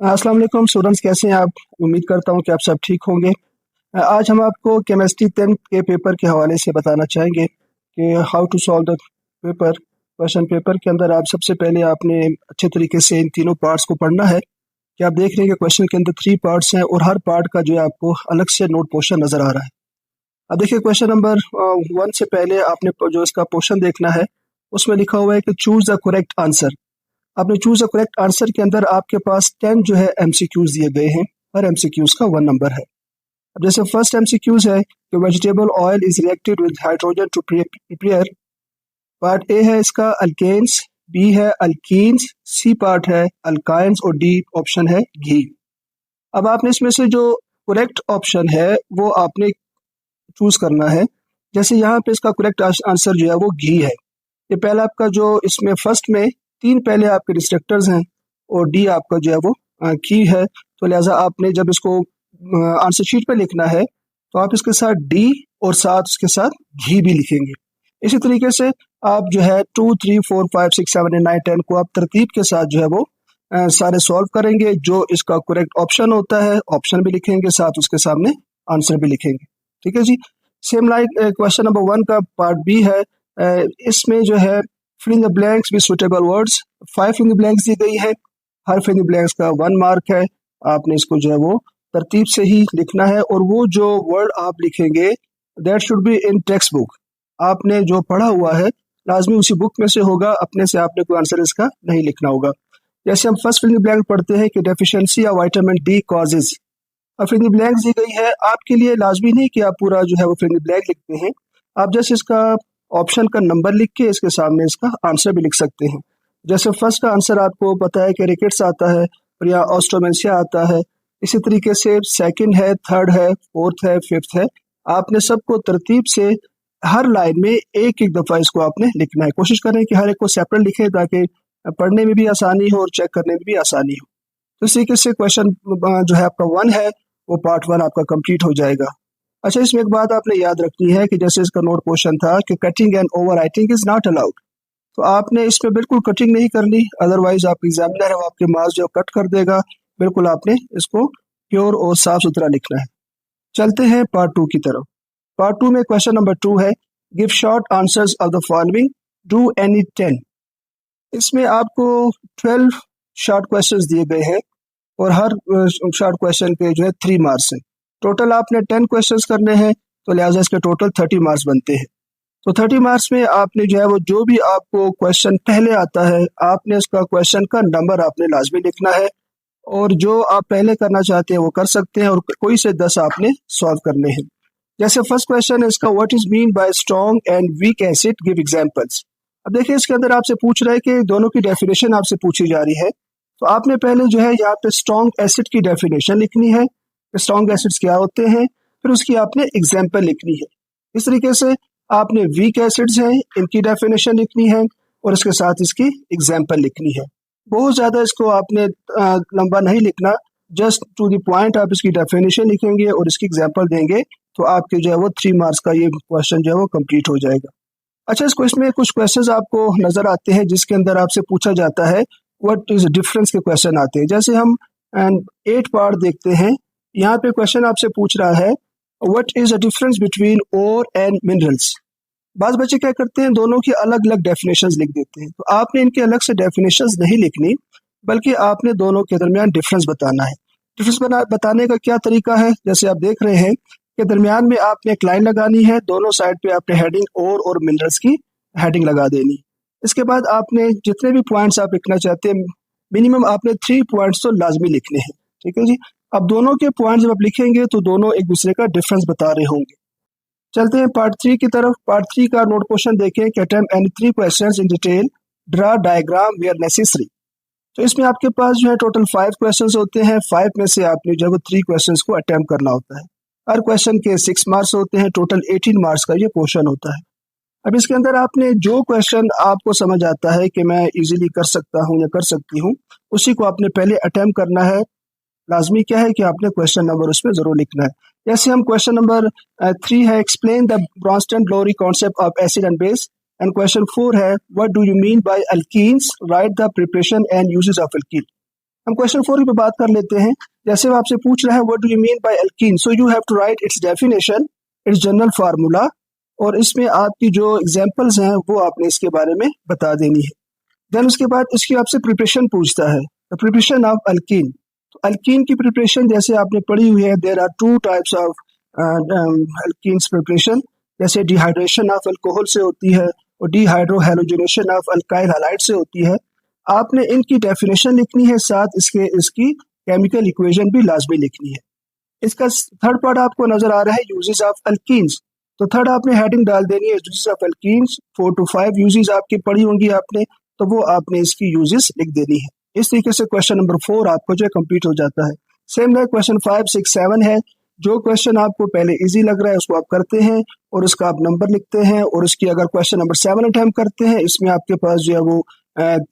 अस्सलाम वालेकुम स्टूडेंट्स, कैसे हैं आप? उम्मीद करता हूं कि आप सब ठीक होंगे। आज हम आपको केमिस्ट्री 10 के पेपर के हवाले से बताना चाहेंगे कि how to solve the paper. Question paper के अंदर आप सबसे पहले आपने अच्छे तरीके से इन तीनों पार्ट्स को पढ़ना है कि आप देख रहे हैं कि क्वेश्चन के अंदर 3 पार्ट्स हैं और हर पार्ट का जो है आपको अलग से नोट पोर्शन नज़र आ रहा है। अब देखिए क्वेश्चन नंबर 1 से पहले आपने जो इसका पोर्शन देखना है उसमें लिखा हुआ है कि चूज द करेक्ट आंसर। आपने चूज द करेक्ट आंसर के अंदर आपके पास 10 जो है एमसीक्यूज दिए गए हैं। हर एमसीक्यूज का 1 नंबर है। अब जैसे फर्स्ट एमसीक्यूज है कि vegetable oil is reacted with hydrogen to prepare. Part A है इसका अल्केन्स, बी है अल्कीन्स, सी पार्ट है अल्काइंस और डी ऑप्शन है घी। अब आपने इसमें से जो करेक्ट ऑप्शन है वो आपने चूज करना है। जैसे यहाँ पे इसका करेक्ट आंसर जो है वो घी है। ये पहला आपका जो इसमें फर्स्ट में 3 पहले आपके डिस्ट्रक्टर्स हैं और डी आपका जो है वो की है, तो लिहाजा आपने जब इसको आंसर शीट पे लिखना है तो आप इसके साथ डी और साथ उसके साथ घी भी लिखेंगे। इसी तरीके से आप जो है 2, 3, 4, 5, 6, 7, 8, 9, 10 को आप तरतीब के साथ जो है वो सारे सॉल्व करेंगे। जो इसका करेक्ट ऑप्शन होता है ऑप्शन भी लिखेंगे, साथ उसके सामने आंसर भी लिखेंगे। ठीक है जी। सेम लाइक क्वेश्चन नंबर 1 का पार्ट बी है। इसमें जो है fill in the blanks with suitable words। 5 fill in the blanks दी गई है। हर fill in the blanks का 1 मार्क है। आपने इसको जो है वो तरतीब से ही लिखना है और वो जो वर्ड आप लिखेंगे that should be in text book. आपने जो पढ़ा हुआ है लाजमी उसी बुक में से होगा, अपने से आपने कोई आंसर इसका नहीं लिखना होगा। जैसे हम first fill in the blank पढ़ते हैं कि deficiency of vitamin D causes. अब fill in the blanks दी गई है, आपके लिए लाजमी नहीं कि आप पूरा जो है वो fill in the blank लिखते हैं। आप जैसे इसका ऑप्शन का नंबर लिख के इसके सामने इसका आंसर भी लिख सकते हैं। जैसे फर्स्ट का आंसर आपको पता है कि रिकेट्स आता है और या ऑस्ट्रोमेंशिया आता है। इसी तरीके से सेकंड है, थर्ड है, फोर्थ है, फिफ्थ है। आपने सबको तरतीब से हर लाइन में एक एक दफ़ा इसको आपने लिखना है। कोशिश करें कि हर एक को सेपरेट लिखें ताकि पढ़ने में भी आसानी हो और चेक करने में भी आसानी हो। तो इस तरीके से क्वेश्चन जो है आपका 1 है वो पार्ट 1 आपका कंप्लीट हो जाएगा। अच्छा, इसमें एक बात आपने याद रखनी है कि जैसे इसका नोट क्वेश्चन था कि cutting and over writing is not allowed, तो आपने इसमें बिल्कुल कटिंग नहीं करनी, अदरवाइज आप एग्जामिनर है वो आपके मार्क्स जो कट कर देगा। बिल्कुल आपने इसको प्योर और साफ सुथरा लिखना है। चलते हैं पार्ट 2 की तरफ। पार्ट 2 में क्वेश्चन नंबर 2 है give short answers of the following, do any 10। इसमें आपको 12 शॉर्ट क्वेश्चंस दिए गए हैं और हर शॉर्ट क्वेश्चन के जो है 3 मार्क्स हैं। टोटल आपने 10 क्वेश्चंस करने हैं तो लिहाजा इसके टोटल 30 मार्क्स बनते हैं। तो 30 मार्क्स में आपने जो है वो जो भी आपको क्वेश्चन पहले आता है आपने उसका क्वेश्चन का नंबर आपने लाजमी लिखना है और जो आप पहले करना चाहते हैं वो कर सकते हैं और कोई से 10 आपने सॉल्व करने हैं। जैसे फर्स्ट क्वेश्चन है इसका what is mean by strong and weak acid, give examples. अब देखिए इसके अंदर आपसे पूछ रहा है कि दोनों की डेफिनेशन आपसे पूछी जा रही है। तो आपने पहले जो है यहाँ पे स्ट्रॉन्ग एसिड की डेफिनेशन लिखनी है, स्ट्रॉन्ग एसिड्स क्या होते हैं, फिर उसकी आपने एग्जाम्पल लिखनी है। इस तरीके से आपने वीक एसिड्स हैं इनकी डेफिनेशन लिखनी है और इसके साथ इसकी एग्जाम्पल लिखनी है। बहुत ज़्यादा इसको आपने लंबा नहीं लिखना, जस्ट टू द पॉइंट आप इसकी डेफिनेशन लिखेंगे और इसकी एग्जाम्पल देंगे तो आपके जो है वो 3 मार्क्स का ये क्वेश्चन जो है वो कंप्लीट हो जाएगा। अच्छा, इस क्वेश्चन में कुछ क्वेश्चंस आपको नज़र आते हैं जिसके अंदर आपसे पूछा जाता है व्हाट इज डिफरेंस के क्वेश्चन आते हैं। जैसे हम 8 पार्ट देखते हैं, यहाँ पे क्वेश्चन आपसे पूछ रहा है what is the difference between ores and minerals. बाज़ बच्चे क्या करते हैं दोनों की अलग अलग डेफिनेशंस लिख देते हैं। तो आपने इनके अलग से डेफिनेशंस नहीं लिखनी बल्कि आपने दोनों के दरमियान डिफरेंस बताना है। डिफरेंस बताने का क्या तरीका है, जैसे आप देख रहे हैं कि दरमियान में आपने एक लाइन लगानी है, दोनों साइड पे आपने हेडिंग और मिनरल्स की हेडिंग लगा देनी। इसके बाद आपने जितने भी पॉइंट्स आप लिखना चाहते हैं मिनिमम आपने 3 पॉइंट्स तो लाजमी लिखने हैं। ठीक है जी। अब दोनों के पॉइंट्स जब आप लिखेंगे तो दोनों एक दूसरे का डिफरेंस बता रहे होंगे। चलते हैं पार्ट 3 की तरफ। पार्ट 3 का नोट क्वेश्चन देखें कि attempt any 3 questions in detail, draw diagram where necessary. तो इसमें आपके पास जो है टोटल 5 क्वेश्चंस होते हैं। 5 में से आपने जो है 3 क्वेश्चंस को अटेम्प्ट करना होता है। हर क्वेश्चन के 6 मार्क्स होते हैं, टोटल 18 मार्क्स का ये पोर्शन होता है। अब इसके अंदर आपने जो क्वेश्चन आपको समझ आता है कि मैं इजीली कर सकता हूँ या कर सकती हूँ उसी को आपने पहले अटेम्प्ट करना है। लाजमी क्या है कि आपने क्वेश्चन नंबर उसमें जरूर लिखना है। जैसे हम क्वेश्चन नंबर 3 है explain the Bronsted Lowry concept of acid and base, and question 4 है what do you mean by alkenes, write the preparation and uses of alkene. हम क्वेश्चन 4 पे बात कर लेते हैं। जैसे वो आपसे पूछ रहा है what do you mean by alkene, so you have to write its definition, its general formula, और इसमें आपकी जो एग्जांपल्स हैं वो आपने इसके बारे में बता देनी है। देन उसके बाद इसकी आपसे प्रिपरेशन पूछता है, द प्रिपरेशन ऑफ अल्कीन। तो अल्कीन की प्रिपरेशन जैसे आपने पढ़ी हुई है, there are two types of alkenes preparation. जैसे डिहाइड्रेशन ऑफ अल्कोहल से होती है और डिहाइड्रोहेलोजिनेशन ऑफ अल्काइल हैलाइड से होती है। आपने इनकी डेफिनेशन लिखनी है, साथ इसकी केमिकल इक्वेशन भी लाजमी लिखनी है। इसका थर्ड पार्ट आपको नजर आ रहा है यूजेस ऑफ अल्कीन्स। तो थर्ड आपने हेडिंग डाल देनी है uses of alkenes. 4 to 5 uses आपकी पढ़ी होंगी आपने, तो वो आपने इसकी यूजेस लिख देनी है। इस तरीके से क्वेश्चन नंबर 4 आपको जो है कंप्लीट हो जाता है। सेम है क्वेश्चन 5, 6, 7 है। जो क्वेश्चन आपको पहले इजी लग रहा है उसको आप करते हैं और उसका आप नंबर लिखते हैं, और उसकी अगर क्वेश्चन नंबर 7 अटेम्प्ट करते हैं, इसमें आपके पास जो है वो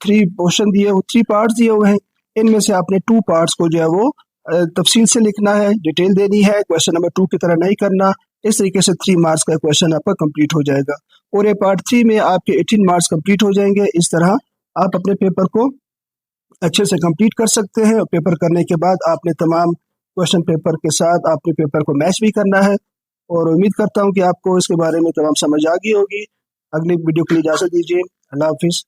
3 पोर्शन दिए, 3 पार्ट्स दिए हुए हैं। इनमें से आपने 2 पार्ट्स को जो है वो तफसील से लिखना है, डिटेल देनी है, क्वेश्चन नंबर 2 की तरह नहीं करना। इस तरीके से 3 मार्क्स का क्वेश्चन आपका कंप्लीट हो जाएगा और ये पार्ट 3 में आपके 18 मार्क्स कंप्लीट हो जाएंगे। इस तरह आप अपने पेपर को अच्छे से कंप्लीट कर सकते हैं। और पेपर करने के बाद आपने तमाम क्वेश्चन पेपर के साथ आपने पेपर को मैच भी करना है, और उम्मीद करता हूँ कि आपको इसके बारे में तमाम समझ आ गई होगी। अगली वीडियो के लिए इजाज़त दीजिए। अल्लाह हाफिज़।